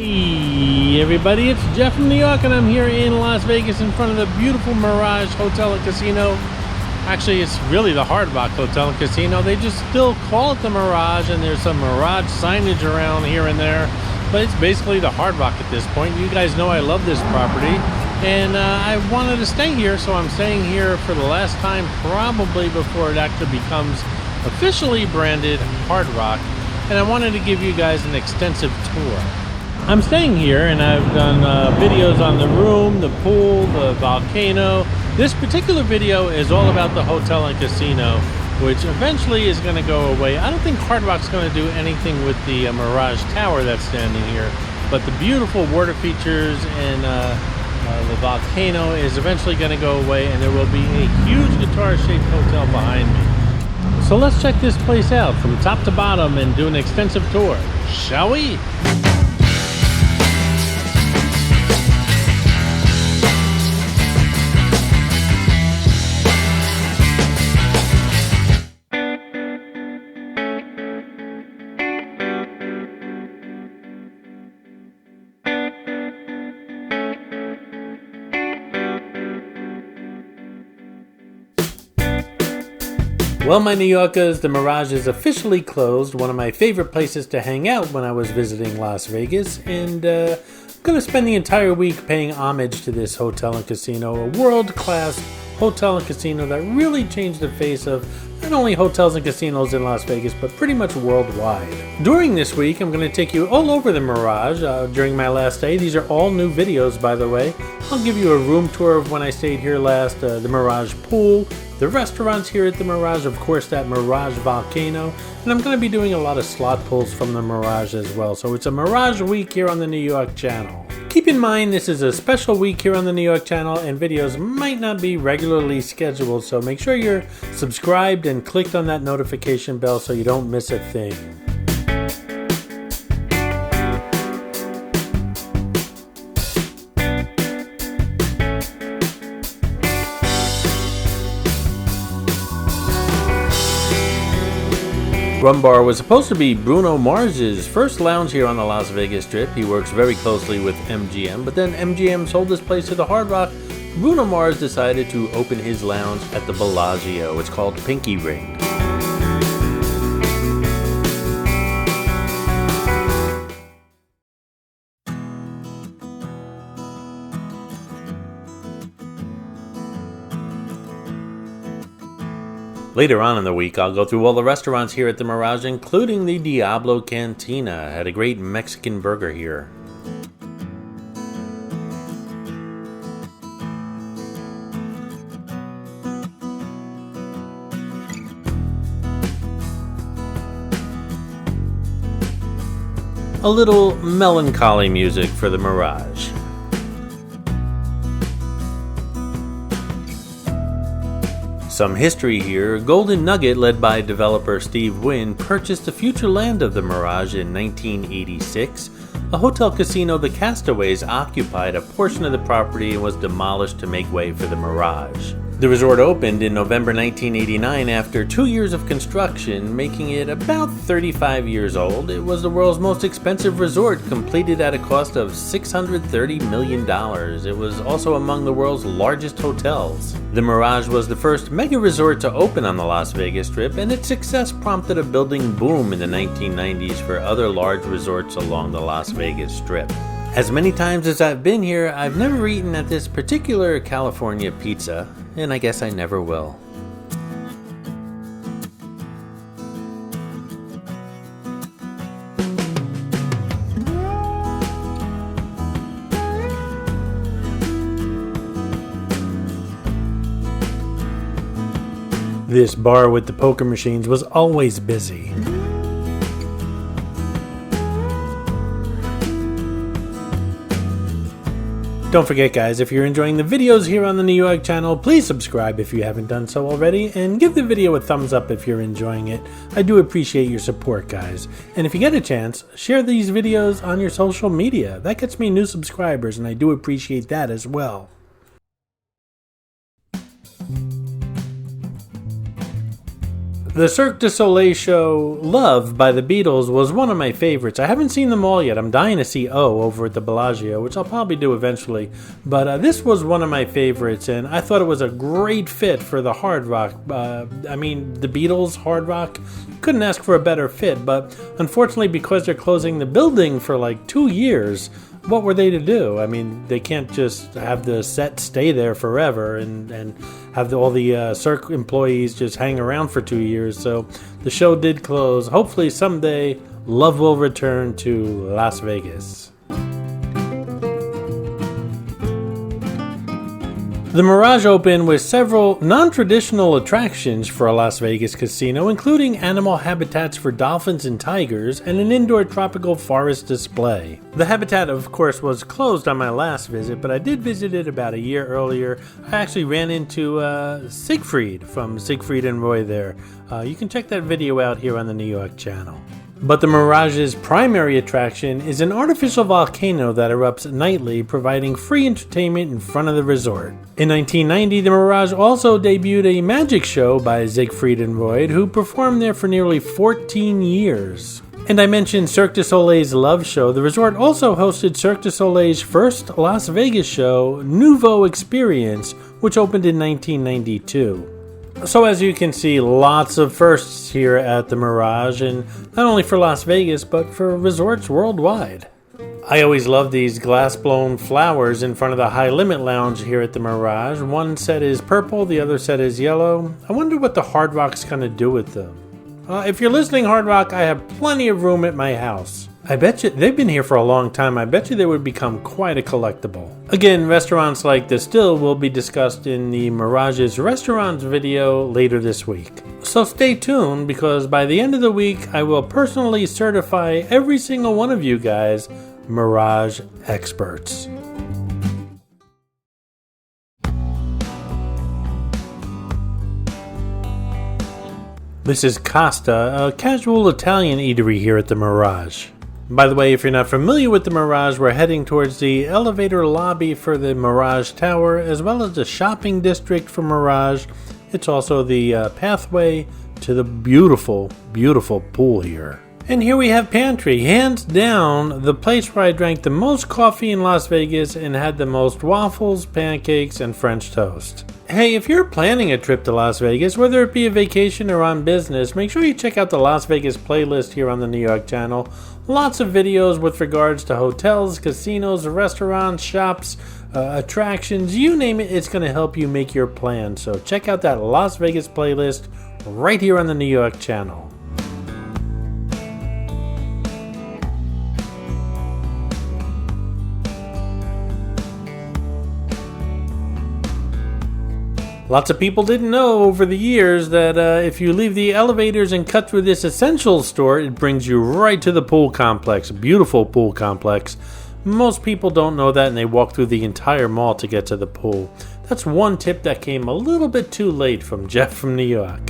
Hey everybody, it's Jeff from New York and I'm here in Las Vegas in front of the beautiful Mirage Hotel and Casino. Actually, it's really the Hard Rock Hotel and Casino. They just still call it the Mirage, and there's some Mirage signage around here and there, but it's basically the Hard Rock at this point. You guys know I love this property, and I wanted to stay here, so I'm staying here for the last time, probably before it actually becomes officially branded Hard Rock. And I wanted to give you guys an extensive tour. I'm staying here and I've done videos on the room, the pool, the volcano. This particular video is all about the hotel and casino, which eventually is going to go away. I don't think Hard Rock's going to do anything with the Mirage Tower that's standing here, but the beautiful water features and the volcano is eventually going to go away, and there will be a huge guitar-shaped hotel behind me. So let's check this place out from top to bottom and do an extensive tour, shall we? Well, my New Yorkers, the Mirage is officially closed, one of my favorite places to hang out when I was visiting Las Vegas, and I'm going to spend the entire week paying homage to this hotel and casino, a world-class hotel and casino that really changed the face of not only hotels and casinos in Las Vegas, but pretty much worldwide. During this week, I'm going to take you all over the Mirage during my last day. These are all new videos, by the way. I'll give you a room tour of when I stayed here last, the Mirage pool, the restaurants here at the Mirage, of course that Mirage volcano, and I'm going to be doing a lot of slot pulls from the Mirage as well. So it's a Mirage week here on the New York channel. Keep in mind this is a special week here on the New York channel and videos might not be regularly scheduled, so make sure you're subscribed and clicked on that notification bell so you don't miss a thing. Rum Bar was supposed to be Bruno Mars's first lounge here on the Las Vegas Strip. He works very closely with MGM, but then MGM sold this place to the Hard Rock. Bruno Mars decided to open his lounge at the Bellagio. It's called Pinky Ring. Later on in the week, I'll go through all the restaurants here at the Mirage, including the Diablo Cantina. I had a great Mexican burger here. A little melancholy music for the Mirage. Some history here. Golden Nugget, led by developer Steve Wynn, purchased the future land of the Mirage in 1986. A hotel casino, the Castaways, occupied a portion of the property and was demolished to make way for the Mirage. The resort opened in November 1989 after 2 years of construction, making it about 35 years old. It was the world's most expensive resort, completed at a cost of $630 million. It was also among the world's largest hotels. The Mirage was the first mega resort to open on the Las Vegas Strip, and its success prompted a building boom in the 1990s for other large resorts along the Las Vegas Strip. As many times as I've been here, I've never eaten at this particular California pizza, and I guess I never will. This bar with the poker machines was always busy. Don't forget, guys, if you're enjoying the videos here on the New York channel, please subscribe if you haven't done so already, and give the video a thumbs up if you're enjoying it. I do appreciate your support, guys. And if you get a chance, share these videos on your social media. That gets me new subscribers, and I do appreciate that as well. The Cirque du Soleil show, Love by the Beatles, was one of my favorites. I haven't seen them all yet. I'm dying to see O over at the Bellagio, which I'll probably do eventually. But this was one of my favorites, and I thought it was a great fit for the Hard Rock. The Beatles, Hard Rock, couldn't ask for a better fit. But unfortunately, because they're closing the building for like 2 years, what were they to do? I mean, they can't just have the set stay there forever and have all the Cirque employees just hang around for 2 years. So the show did close. Hopefully someday love will return to Las Vegas. The Mirage opened with several non-traditional attractions for a Las Vegas casino, including animal habitats for dolphins and tigers and an indoor tropical forest display. The habitat, of course, was closed on my last visit, but I did visit it about a year earlier. I actually ran into Siegfried from Siegfried and Roy there. You can check that video out here on the New York channel. But the Mirage's primary attraction is an artificial volcano that erupts nightly, providing free entertainment in front of the resort. In 1990, the Mirage also debuted a magic show by Siegfried and Roy, who performed there for nearly 14 years. And I mentioned Cirque du Soleil's Love show. The resort also hosted Cirque du Soleil's first Las Vegas show, Nouveau Experience, which opened in 1992. So as you can see, lots of firsts here at the Mirage, and not only for Las Vegas, but for resorts worldwide. I always love these glass-blown flowers in front of the High Limit Lounge here at the Mirage. One set is purple, the other set is yellow. I wonder what the Hard Rock's going to do with them. If you're listening, Hard Rock, I have plenty of room at my house. I bet you, they've been here for a long time, I bet you they would become quite a collectible. Again, restaurants like the Still will be discussed in the Mirage's Restaurants video later this week. So stay tuned, because by the end of the week, I will personally certify every single one of you guys Mirage experts. This is Costa, a casual Italian eatery here at the Mirage. By the way, if you're not familiar with the Mirage, we're heading towards the elevator lobby for the Mirage Tower, as well as the shopping district for Mirage. It's also the pathway to the beautiful, beautiful pool here. And here we have Pantry, hands down the place where I drank the most coffee in Las Vegas and had the most waffles, pancakes, and French toast. Hey, if you're planning a trip to Las Vegas, whether it be a vacation or on business, make sure you check out the Las Vegas playlist here on the New York channel. Lots of videos with regards to hotels, casinos, restaurants, shops, attractions, you name it, it's going to help you make your plan. So check out that Las Vegas playlist right here on the New York channel. Lots of people didn't know over the years that if you leave the elevators and cut through this essentials store, it brings you right to the pool complex. Beautiful pool complex. Most people don't know that, and they walk through the entire mall to get to the pool. That's one tip that came a little bit too late from Jeff from New York.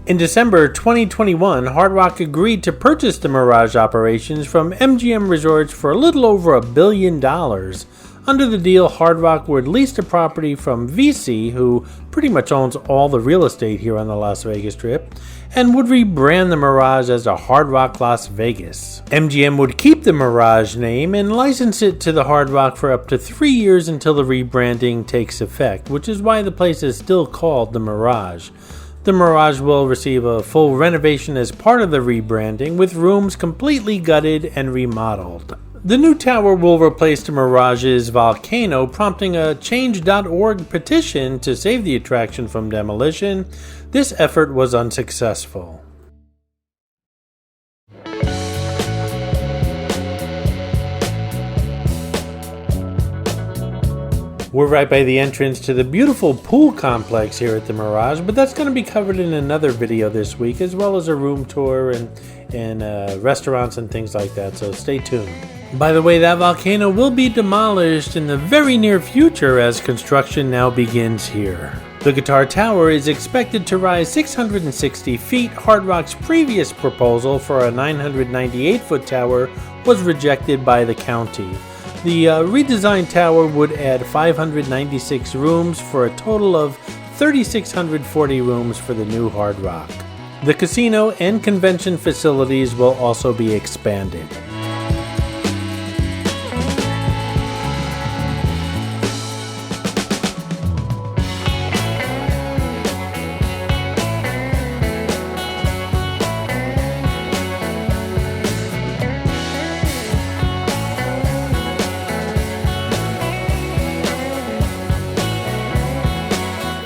In December 2021, Hard Rock agreed to purchase the Mirage operations from MGM Resorts for a little over $1 billion. Under the deal, Hard Rock would lease the property from VC, who pretty much owns all the real estate here on the Las Vegas Strip, and would rebrand the Mirage as a Hard Rock Las Vegas. MGM would keep the Mirage name and license it to the Hard Rock for up to 3 years until the rebranding takes effect, which is why the place is still called the Mirage. The Mirage will receive a full renovation as part of the rebranding, with rooms completely gutted and remodeled. The new tower will replace the Mirage's volcano, prompting a Change.org petition to save the attraction from demolition. This effort was unsuccessful. We're right by the entrance to the beautiful pool complex here at the Mirage, but that's going to be covered in another video this week, as well as a room tour and restaurants and things like that, so stay tuned. By the way, that volcano will be demolished in the very near future as construction now begins here. The Guitar Tower is expected to rise 660 feet. Hard Rock's previous proposal for a 998-foot tower was rejected by the county. The redesigned tower would add 596 rooms for a total of 3,640 rooms for the new Hard Rock. The casino and convention facilities will also be expanded.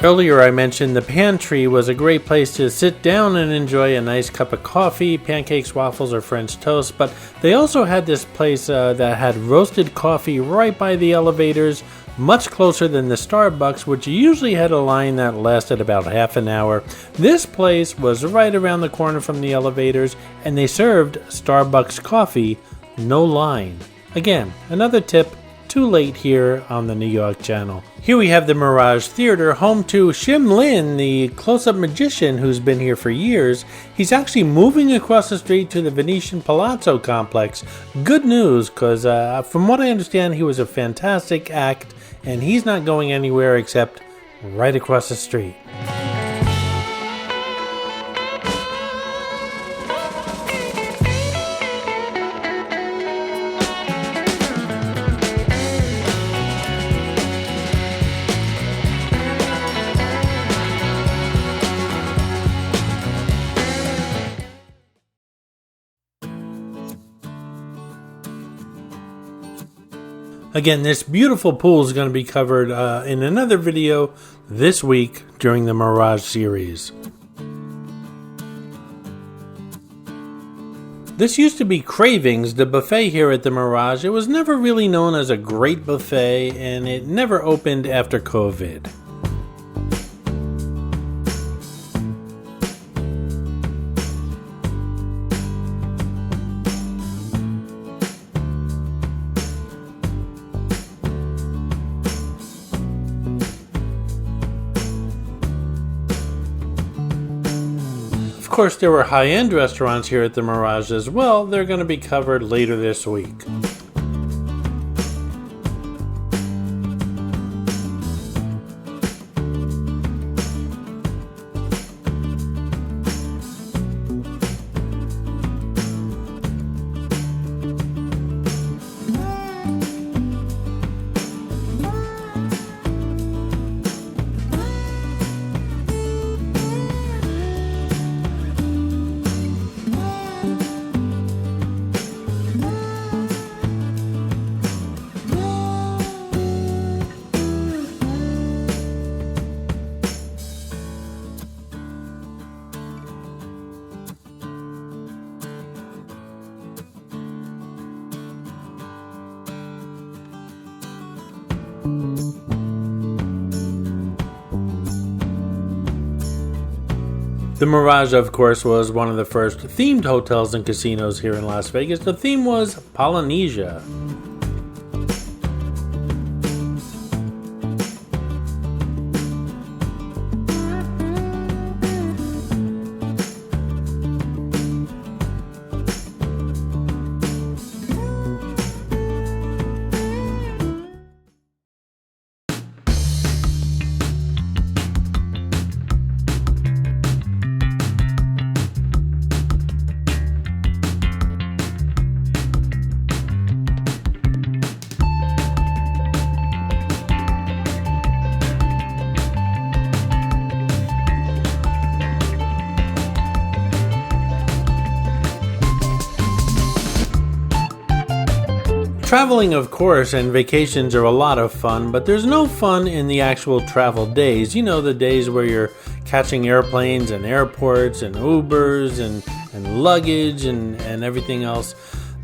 Earlier I mentioned the pantry was a great place to sit down and enjoy a nice cup of coffee, pancakes, waffles, or French toast, but they also had this place that had roasted coffee right by the elevators, much closer than the Starbucks, which usually had a line that lasted about half an hour. This place was right around the corner from the elevators, and they served Starbucks coffee, no line. Again, another tip. Too late here on the New York channel. Here we have the Mirage Theater, home to Shim Lin, the close-up magician who's been here for years. He's actually moving across the street to the Venetian Palazzo complex. Good news, because from what I understand, he was a fantastic act, and he's not going anywhere except right across the street. Again, this beautiful pool is going to be covered in another video this week during the Mirage series. This used to be Cravings, the buffet here at the Mirage. It was never really known as a great buffet, and it never opened after COVID. Of course, there were high-end restaurants here at the Mirage as well. They're going to be covered later this week. The Mirage, of course, was one of the first themed hotels and casinos here in Las Vegas. The theme was Polynesia. Traveling, of course, and vacations are a lot of fun, but there's no fun in the actual travel days. You know, the days where you're catching airplanes and airports and Ubers and luggage and everything else.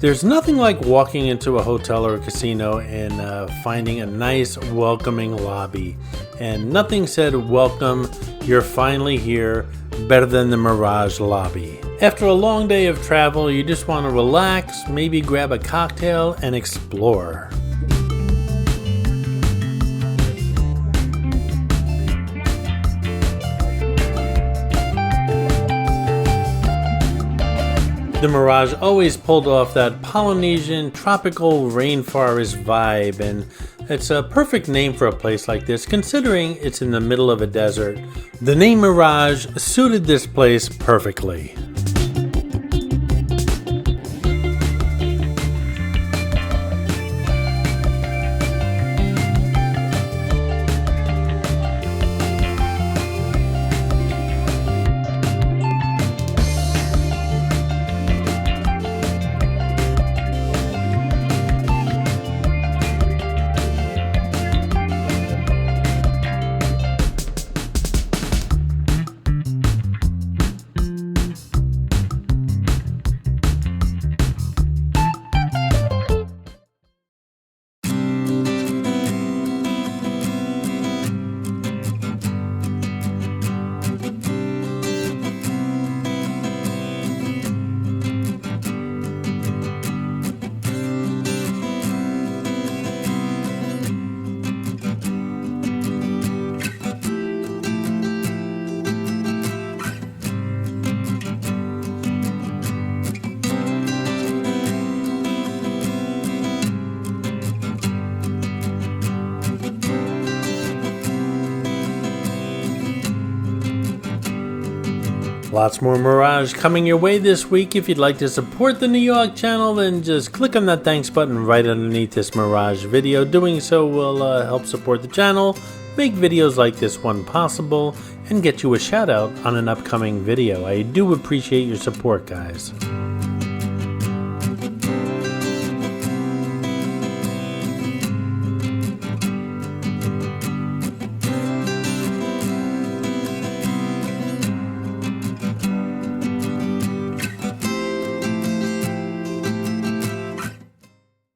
There's nothing like walking into a hotel or a casino and finding a nice, welcoming lobby. And nothing said welcome, you're finally here, better than the Mirage Lobby. After a long day of travel, you just want to relax, maybe grab a cocktail and explore. The Mirage always pulled off that Polynesian tropical rainforest vibe, and it's a perfect name for a place like this considering it's in the middle of a desert. The name Mirage suited this place perfectly. Lots more Mirage coming your way this week. If you'd like to support the New York channel, then just click on that thanks button right underneath this Mirage video. Doing so will help support the channel, make videos like this one possible, and get you a shout out on an upcoming video. I do appreciate your support, guys.